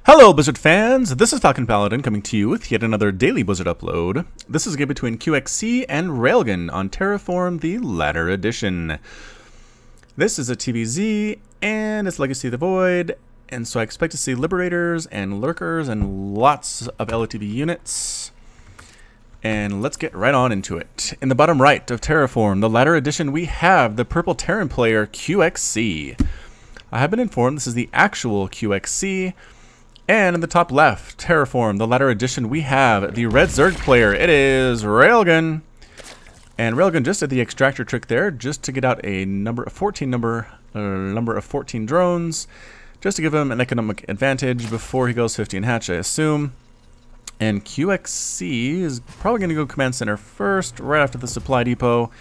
Hello Blizzard fans, this is Falcon Paladin coming to you with yet another daily Blizzard upload. This is a game between QXC and Railgan on Terraform, the latter edition. This is a TVZ and it's Legacy of the Void, and so I expect to see Liberators and Lurkers and lots of LOTV units. And let's get right on into it. In the bottom right of Terraform, the latter edition, we have the purple Terran player QXC. I have been informed this is the actual QXC. And in the top left, Terraform, the latter edition, we have the red Zerg player. It is Railgan. And Railgan just did the extractor trick there, just to get out a number of 14 drones, just to give him an economic advantage before he goes 15 hatch, I assume. And QXC is probably going to go command center first, right after the supply depot.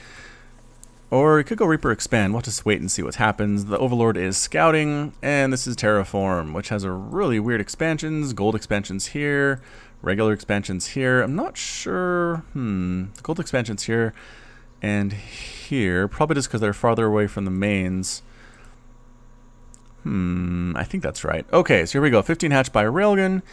Or he could go Reaper Expand. We'll just wait and see what happens. The Overlord is scouting, and this is Terraform, which has a really weird expansions. Gold expansions here, regular expansions here. I'm not sure. Gold expansions here and here. Probably just because they're farther away from the mains. I think that's right. Okay, so here we go. 15 hatch by Railgan.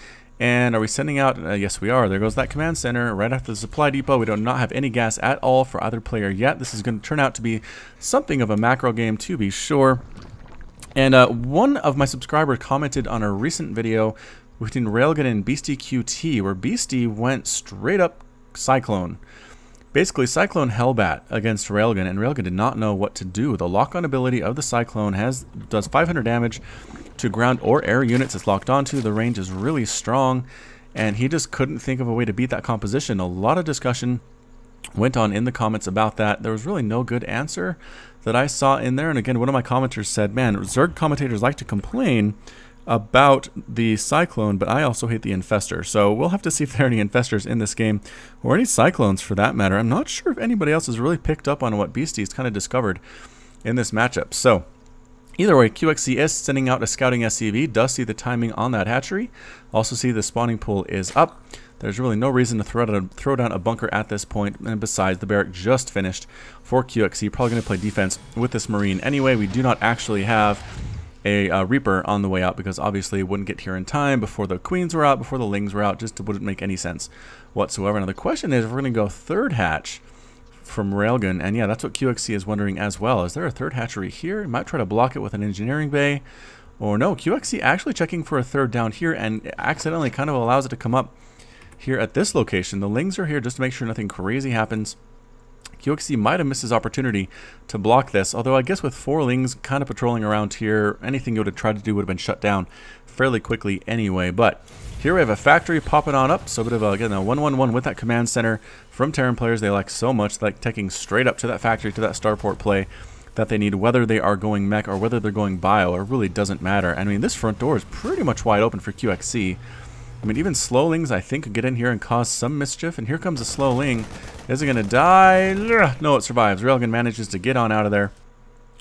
And are we sending out? Yes, we are. There goes that command center right after the supply depot. We do not have any gas at all for either player yet. This is going to turn out to be something of a macro game, to be sure. And one of my subscribers commented on a recent video between Railgan and Beastie QT, where Beastie went straight up Cyclone. Basically, Cyclone Hellbat against Railgan, and Railgan did not know what to do. The lock-on ability of the Cyclone does 500 damage to ground or air units it's locked onto. The range is really strong, and he just couldn't think of a way to beat that composition. A lot of discussion went on in the comments about that. There was really no good answer that I saw in there. And again, one of my commenters said, man, Zerg commentators like to complain about the Cyclone, but I also hate the Infestor. So we'll have to see if there are any Infestors in this game, or any Cyclones for that matter. I'm not sure if anybody else has really picked up on what Beastie's kind of discovered in this matchup. So either way, QXC is sending out a scouting SCV, does see the timing on that hatchery, also see the spawning pool is up. There's really no reason to throw down a bunker at this point, and besides, the barrack just finished for QXC. Probably going to play defense with this Marine anyway. We do not actually have a Reaper on the way out, because obviously it wouldn't get here in time before the Queens were out, before the Lings were out. Just wouldn't make any sense whatsoever. Now the question is, if we're going to go third hatch from Railgun, and yeah, that's what QXC is wondering as well. Is there a third hatchery here? Might try to block it with an engineering bay. Or no, QXC actually checking for a third down here, and accidentally kind of allows it to come up here at this location. The Lings are here just to make sure nothing crazy happens. QXC might have missed his opportunity to block this, although I guess with 4 Lings kind of patrolling around here, anything you would have tried to do would have been shut down fairly quickly anyway. But here we have a factory popping on up, so a bit of again, a 1-1-1 with that command center from Terran players. They like so much, like taking straight up to that factory, to that starport play that they need, whether they are going mech or whether they're going bio. It really doesn't matter. I mean, this front door is pretty much wide open for QXC. I mean, even slow Lings, I think, could get in here and cause some mischief. And here comes a slow Ling. Is it going to die? No, it survives. Railgun manages to get on out of there.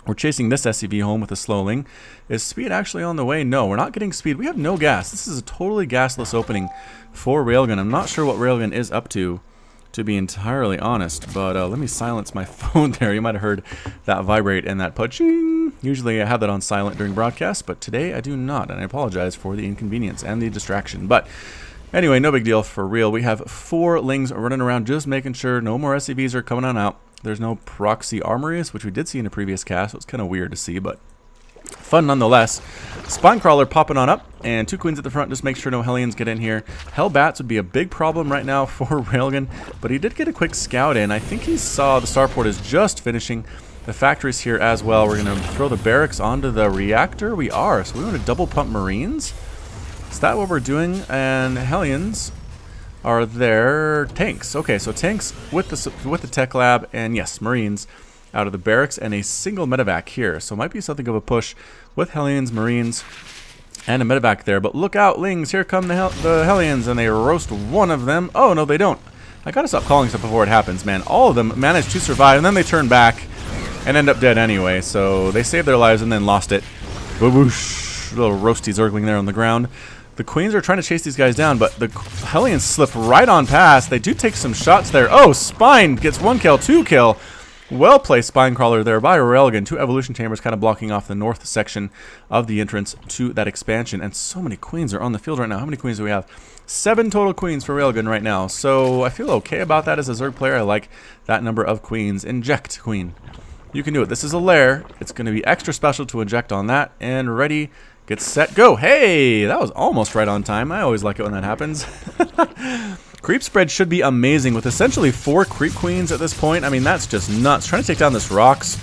We're chasing this SCV home with a slow Ling. Is speed actually on the way? No, we're not getting speed. We have no gas. This is a totally gasless opening for Railgun. I'm not sure what Railgun is up to be entirely honest. But let me silence my phone there. You might have heard that vibrate and that punching. Usually I have that on silent during broadcasts, but today I do not, and I apologize for the inconvenience and the distraction. But anyway, no big deal for real. We have 4 Lings running around, just making sure no more SCVs are coming on out. There's no proxy armories, which we did see in a previous cast, so it's kind of weird to see, but fun nonetheless. Spinecrawler popping on up, and 2 Queens at the front, just make sure no Hellions get in here. Hellbats would be a big problem right now for Railgun, but he did get a quick scout in. I think he saw the starport is just finishing. The factory's here as well. We're going to throw the barracks onto the reactor. We are. So we want to double pump Marines. Is that what we're doing? And Hellions are there. Tanks. Okay, so tanks with the tech lab, and yes, Marines out of the barracks, and a single medevac here. So it might be something of a push with Hellions, Marines, and a medevac there. But look out, Lings. Here come the Hellions, and they roast one of them. Oh, no, they don't. I got to stop calling stuff before it happens, man. All of them managed to survive, and then they turn back and end up dead anyway. So they saved their lives and then lost it. Boosh. Little roasty Zergling there on the ground. The Queens are trying to chase these guys down, but the Hellions slip right on past. They do take some shots there. Oh, Spine gets 1 kill, 2 kill. Well-placed spine crawler there by Railgan. 2 evolution chambers kind of blocking off the north section of the entrance to that expansion. And so many queens are on the field right now. How many queens do we have? 7 total queens for Railgan right now. So I feel okay about that as a Zerg player. I like that number of queens. Inject queen. You can do it. This is a lair. It's going to be extra special to inject on that. And ready, get set, go. Hey, that was almost right on time. I always like it when that happens. Creep spread should be amazing with essentially 4 creep queens at this point. I mean, that's just nuts. Trying to take down this rocks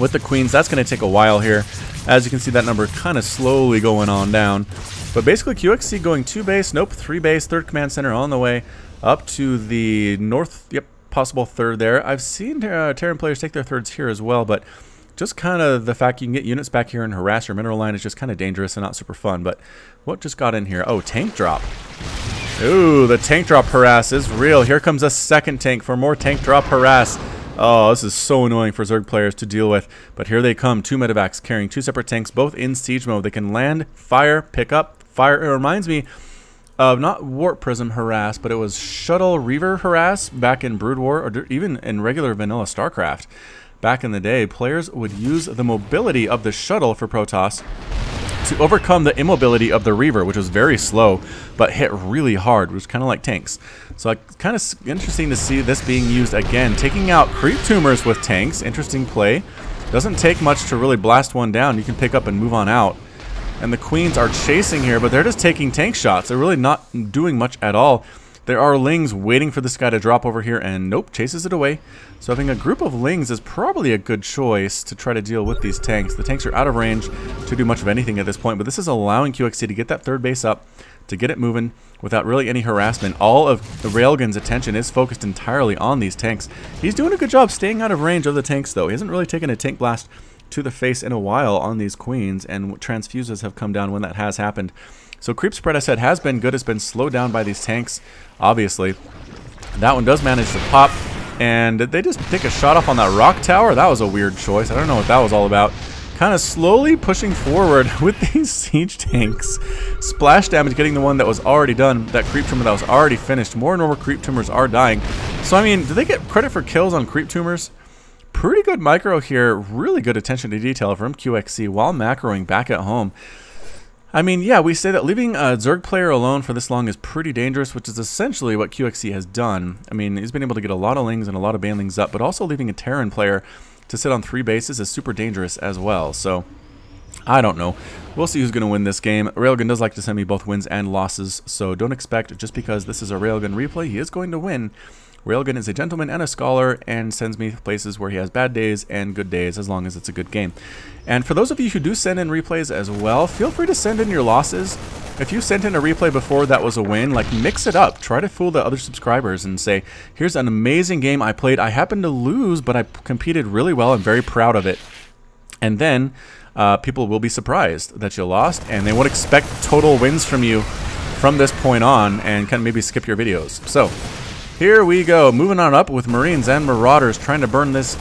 with the queens, that's going to take a while here. As you can see, that number kind of slowly going on down. But basically, QXC going 2 base, nope, 3 base, 3rd command center on the way up to the north, yep, possible 3rd there. I've seen Terran players take their 3rds here as well, but just kind of the fact you can get units back here and harass your mineral line is just kind of dangerous and not super fun. But what just got in here? Oh, tank drop. Ooh, the tank drop harass is real. Here comes a 2nd tank for more tank drop harass. Oh, this is so annoying for Zerg players to deal with. But here they come, 2 medevacs carrying 2 separate tanks, both in siege mode. They can land, fire, pick up, fire. It reminds me of not Warp Prism harass, but it was Shuttle Reaver harass back in Brood War, or even in regular vanilla StarCraft. Back in the day, players would use the mobility of the shuttle for Protoss to overcome the immobility of the Reaver, which was very slow, but hit really hard, which was kind of like tanks. So kind of interesting to see this being used again, taking out creep tumors with tanks. Interesting play. Doesn't take much to really blast one down. You can pick up and move on out. And the queens are chasing here, but they're just taking tank shots. They're really not doing much at all. There are lings waiting for this guy to drop over here, and nope, chases it away. So having a group of lings is probably a good choice to try to deal with these tanks. The tanks are out of range to do much of anything at this point, but this is allowing QXC to get that 3rd base up, to get it moving without really any harassment. All of the Railgun's attention is focused entirely on these tanks. He's doing a good job staying out of range of the tanks, though. He hasn't really taken a tank blast to the face in a while on these queens, and transfuses have come down when that has happened. So creep spread, I said, has been good. It's been slowed down by these tanks, obviously. That one does manage to pop, and did they just take a shot off on that rock tower? That was a weird choice. I don't know what that was all about. Kind of slowly pushing forward with these siege tanks. Splash damage getting the one that was already done, that creep tumor that was already finished. More and more creep tumors are dying. So, I mean, do they get credit for kills on creep tumors? Pretty good micro here. Really good attention to detail from QXC while macroing back at home. I mean, yeah, we say that leaving a Zerg player alone for this long is pretty dangerous, which is essentially what QXC has done. I mean, he's been able to get a lot of lings and a lot of banelings up, but also leaving a Terran player to sit on 3 bases is super dangerous as well. So, I don't know. We'll see who's going to win this game. Railgun does like to send me both wins and losses, so don't expect just because this is a Railgun replay, he is going to win. Railgun is a gentleman and a scholar and sends me places where he has bad days and good days as long as it's a good game. And for those of you who do send in replays as well, feel free to send in your losses. If you sent in a replay before that was a win, like mix it up. Try to fool the other subscribers and say, here's an amazing game I played. I happened to lose, but I competed really well. I'm very proud of it. And then people will be surprised that you lost, and they won't expect total wins from you from this point on and kind of maybe skip your videos. So here we go, moving on up with Marines and Marauders trying to burn this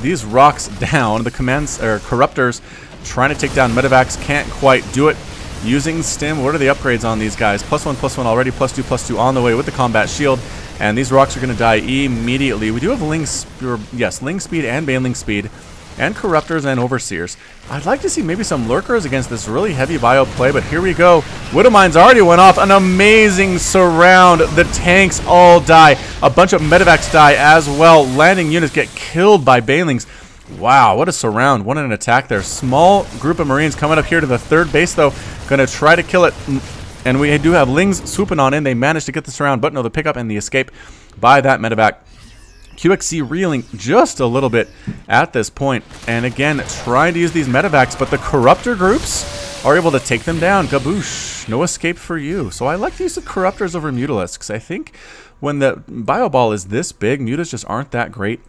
these rocks down. The commands or corruptors trying to take down medevacs, can't quite do it. Using stim, what are the upgrades on these guys? +1/+1 already, +2/+2 on the way with the combat shield, and these rocks are going to die immediately. We do have ling speed and baneling speed, and corruptors and overseers. I'd like to see maybe some lurkers against this really heavy bio play, but here we go. Widowmines already went off. An amazing surround. The tanks all die. A bunch of medevacs die as well. Landing units get killed by banelings. Wow, what a surround. What an attack there. Small group of Marines coming up here to the 3rd base, though. Going to try to kill it. And we do have lings swooping on in. They managed to get the surround, but no, the pickup and the escape by that medevac. QXC reeling just a little bit at this point, and again trying to use these medevacs, but the corruptor groups are able to take them down. Gaboosh, no escape for you. So I like to use the corruptors over mutalisks. I think when the bio ball is this big, mutas just aren't that great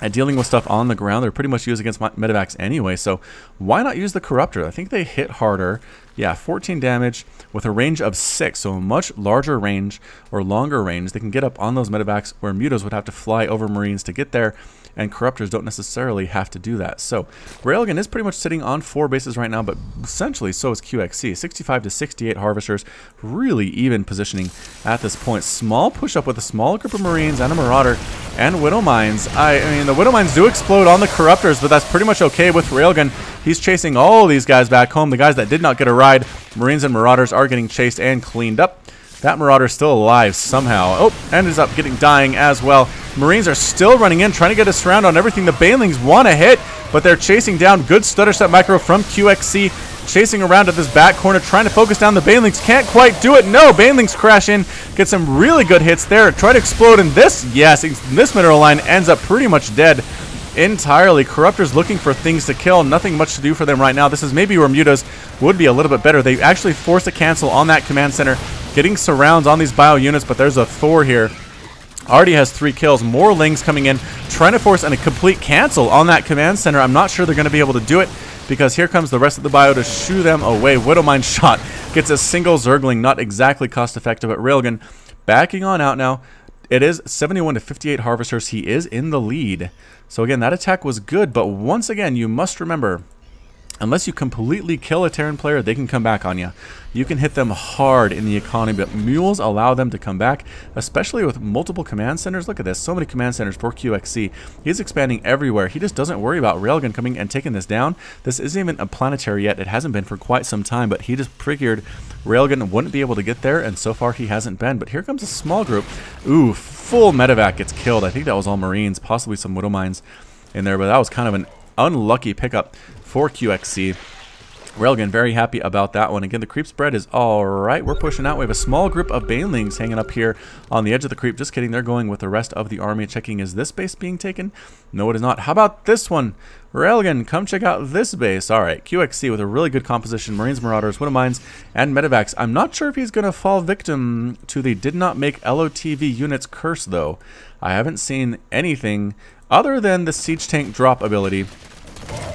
at dealing with stuff on the ground. They're pretty much used against medevacs anyway, so why not use the corruptor? I think they hit harder. Yeah, 14 damage with a range of 6, so a much larger range or longer range. They can get up on those medevacs where mutas would have to fly over Marines to get there. and Corruptors don't necessarily have to do that. So Railgan is pretty much sitting on 4 bases right now, but essentially so is QXC. 65 to 68 Harvesters, really even positioning at this point. Small push up with a small group of Marines and a Marauder and Widow Mines. I mean, the Widow Mines do explode on the Corruptors, but that's pretty much okay with Railgan. He's chasing all these guys back home. The guys that did not get a ride, Marines and Marauders, are getting chased and cleaned up. That Marauder is still alive somehow. Oh, ends up dying as well. Marines are still running in, trying to get a surround on everything. The Banelings want to hit, but they're chasing down. Good stutter step micro from QXC. Chasing around at this back corner, trying to focus down the Banelings. Can't quite do it. No, Banelings crash in. Get some really good hits there. Try to explode in this. Yes, this mineral line ends up pretty much dead entirely. Corruptors looking for things to kill. Nothing much to do for them right now. This is maybe where Mutas would be a little bit better. They actually force a cancel on that command center. Getting surrounds on these bio units, but there's a Thor here. Already has 3 kills. More Lings coming in, trying to force a complete cancel on that command center. I'm not sure they're going to be able to do it, because here comes the rest of the bio to shoo them away. Widowmine shot gets a single Zergling, not exactly cost effective, but Railgan backing on out now. It is 71 to 58 Harvesters. He is in the lead. So again, that attack was good, but once again, you must remember, unless you completely kill a Terran player, they can come back on you. You can hit them hard in the economy, but mules allow them to come back, especially with multiple command centers. Look at this, so many command centers for QXC. He's expanding everywhere. He just doesn't worry about Railgun coming and taking this down. This isn't even a planetary yet. It hasn't been for quite some time, but he just figured Railgun wouldn't be able to get there, and so far he hasn't been. But here comes a small group. Ooh, full medevac gets killed. I think that was all Marines, possibly some Widow Mines in there, but that was kind of an unlucky pickup for QXC. Railgun very happy about that one. Again, the creep spread is all right. We're pushing out. We have a small group of Banelings hanging up here on the edge of the creep. Just kidding. They're going with the rest of the army. Checking, is this base being taken? No, it is not. How about this one? Railgun, come check out this base. All right, QXC with a really good composition. Marines, Marauders, Widow Mines, and Medevacs. I'm not sure if he's going to fall victim to the did not make LOTV units curse, though. I haven't seen anything other than the siege tank drop ability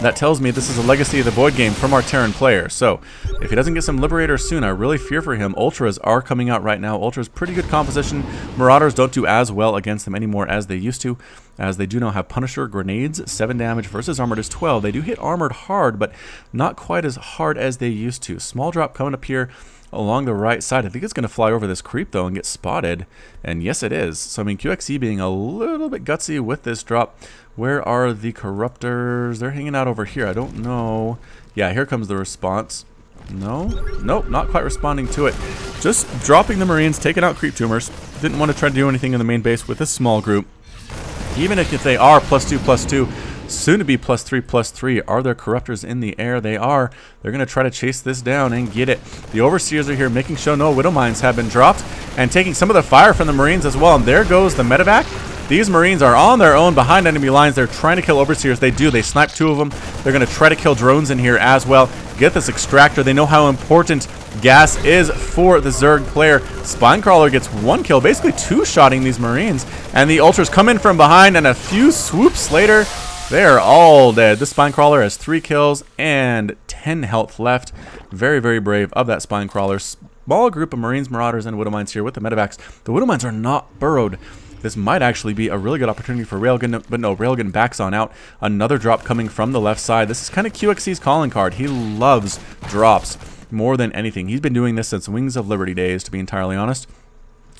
that tells me this is a Legacy of the Void game from our Terran player. So if he doesn't get some Liberators soon, I really fear for him. Ultras are coming out right now. Ultras, pretty good composition. Marauders don't do as well against them anymore as they used to, as they do now have Punisher grenades, 7 damage versus Armored is 12. They do hit Armored hard, but not quite as hard as they used to. Small drop coming up here along the right side. I think it's going to fly over this creep, though, and get spotted. And yes, it is. So, I mean, QXC being a little bit gutsy with this drop. Where are the Corruptors? They're hanging out over here. I don't know. Yeah, here comes the response. No? Nope, not quite responding to it. Just dropping the Marines, taking out creep tumors. Didn't want to try to do anything in the main base with this small group. Even if they are +2/+2, soon to be +3/+3. Are there Corruptors in the air? They are. They're going to try to chase this down and get it. The Overseers are here making sure no Widow Mines have been dropped and taking some of the fire from the Marines as well. And there goes the medevac. These Marines are on their own behind enemy lines. They're trying to kill Overseers. They do. They snipe 2 of them. They're going to try to kill drones in here as well. Get this extractor. They know how important gas is for the Zerg player. Spinecrawler gets 1 kill, basically 2-shotting these Marines. And the Ultras come in from behind, and a few swoops later, they're all dead. This Spinecrawler has 3 kills and 10 health left. Very, very brave of that Spinecrawler. Small group of Marines, Marauders, and Widow Mines here with the medevacs. The Widow Mines are not burrowed. This might actually be a really good opportunity for Railgun, but no, Railgun backs on out. Another drop coming from the left side. This is kind of QXC's calling card. He loves drops more than anything. He's been doing this since Wings of Liberty days, to be entirely honest.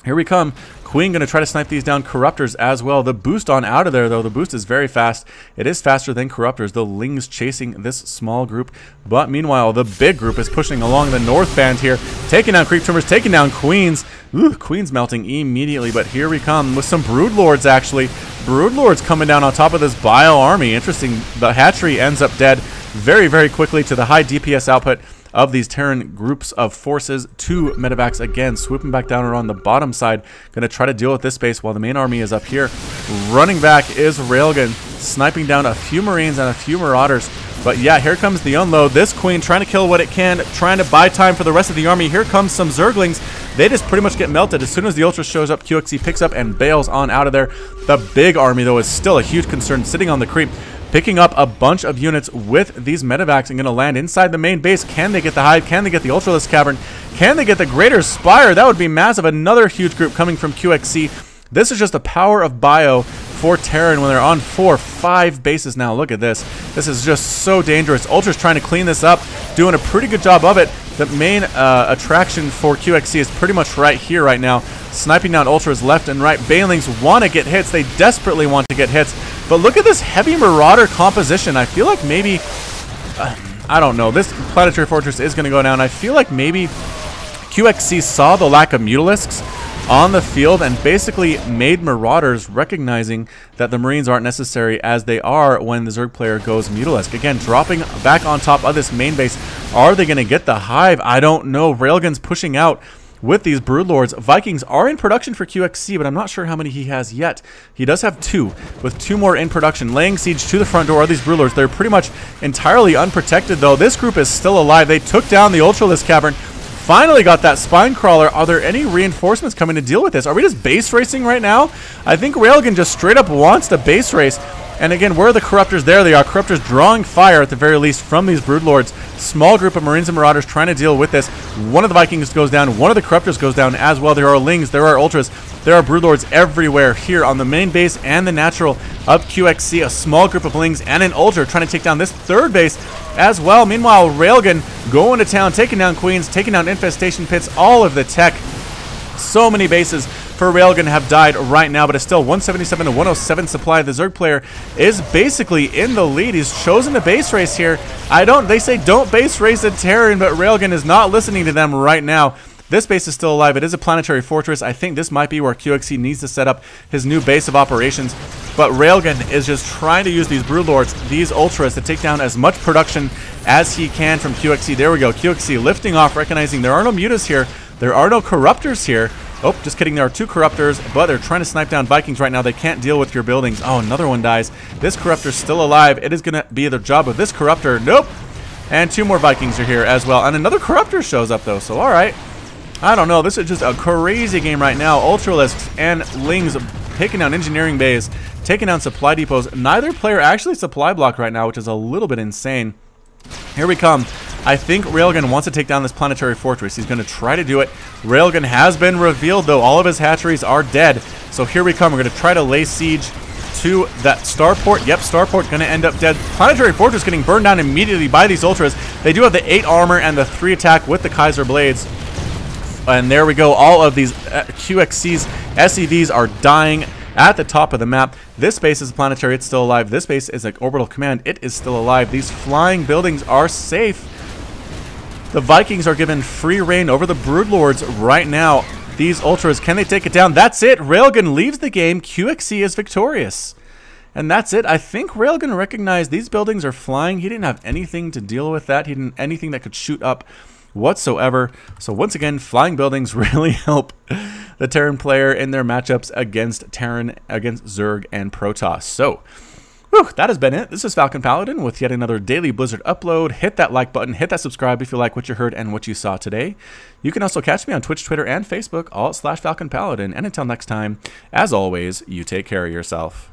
Here we come. Queen going to try to snipe these down. Corruptors as well. The boost on out of there, though. The boost is very fast. It is faster than Corruptors. The Lings chasing this small group. But meanwhile, the big group is pushing along the north band here. Taking down Creep Tumors, taking down Queens. Ooh, Queens melting immediately. But here we come with some Broodlords, actually. Broodlords coming down on top of this Bio army. Interesting. The hatchery ends up dead very, very quickly to the high DPS output of these Terran groups of forces. 2 medevacs again swooping back down around the bottom side. Going to try to deal with this space while the main army is up here. Running back is Railgun, sniping down a few Marines and a few Marauders. But yeah, here comes the unload. This Queen trying to kill what it can, trying to buy time for the rest of the army. Here comes some Zerglings. They just pretty much get melted. As soon as the Ultra shows up, QXC picks up and bails on out of there. The big army, though, is still a huge concern, sitting on the creep. Picking up a bunch of units with these medevacs and going to land inside the main base. Can they get the Hive? Can they get the Ultralisk Cavern? Can they get the Greater Spire? That would be massive. Another huge group coming from QXC. This is just the power of Bio for Terran when they're on 4-5 bases now. Look at this. This is just so dangerous. Ultra's trying to clean this up, doing a pretty good job of it. The main attraction for QXC is pretty much right here right now. Sniping down Ultras left and right. Banelings want to get hits. They desperately want to get hits. But look at this heavy Marauder composition. I feel like maybe... I don't know. This Planetary Fortress is going to go down. I feel like maybe QXC saw the lack of Mutalisks on the field and basically made Marauders, recognizing that the Marines aren't necessary as they are when the Zerg player goes Mutalisk. Again, dropping back on top of this main base. Are they going to get the Hive? I don't know. Railgun's pushing out with these Broodlords. Vikings are in production for QXC, but I'm not sure how many he has yet. He does have 2, with 2 more in production. Laying siege to the front door of these Broodlords. They're pretty much entirely unprotected, though. This group is still alive. They took down the Ultralisk Cavern. Finally got that Spine Crawler. Are there any reinforcements coming to deal with this? Are we just base racing right now? I think Railgun just straight up wants to base race. And again, where are the Corruptors? There they are. Corruptors drawing fire at the very least from these Broodlords. Small group of Marines and Marauders trying to deal with this. One of the Vikings goes down. One of the Corruptors goes down as well. There are Lings. There are Ultras. There are Broodlords everywhere here on the main base and the natural of QXC. A small group of Lings and an Ultra trying to take down this third base as well. Meanwhile, Railgun going to town, taking down Queens, taking down Infestation Pits, all of the tech. So many bases for Railgun have died right now, but it's still 177 to 107 supply. The Zerg player is basically in the lead. He's chosen to base race here. They say don't base race a Terran, but Railgun is not listening to them right now. This base is still alive. It is a planetary fortress. I think this might be where QXC needs to set up his new base of operations. But Railgun is just trying to use these Broodlords, these Ultras, to take down as much production as he can from QXC. There we go. QXC lifting off, recognizing there are no Mutas here. There are no Corruptors here. Oh, just kidding. There are 2 Corruptors, but they're trying to snipe down Vikings right now. They can't deal with your buildings. Oh, another one dies. This Corruptor's still alive. It is going to be the job of this Corruptor. Nope. And 2 more Vikings are here as well. And another Corruptor shows up, though. So, all right. I don't know. This is just a crazy game right now. Ultralisks and Lings taking down engineering bays, taking down supply depots. Neither player actually supply block right now, which is a little bit insane. Here we come. I think Railgun wants to take down this planetary fortress. He's going to try to do it. Railgun has been revealed, though. All of his hatcheries are dead. So here we come. We're going to try to lay siege to that starport. Yep, starport going to end up dead. Planetary fortress getting burned down immediately by these Ultras. They do have the 8 armor and the 3 attack with the Kaiser Blades. And there we go. All of these QXC's SCVs are dying at the top of the map. This base is planetary. It's still alive. This base is an orbital command. It is still alive. These flying buildings are safe. The Vikings are given free reign over the Broodlords right now. These Ultras, can they take it down? That's it. Railgun leaves the game. QXC is victorious. And that's it. I think Railgun recognized these buildings are flying. He didn't have anything to deal with that. He didn't anything that could shoot up whatsoever. So once again, flying buildings really help the Terran player in their matchups against Zerg and Protoss. So whew, that has been it. This is Falcon Paladin with yet another daily Blizzard upload. Hit that like button, hit that subscribe if you like what you heard and what you saw today. You can also catch me on Twitch, Twitter, and Facebook, all /Falcon Paladin. And until next time, as always, you take care of yourself.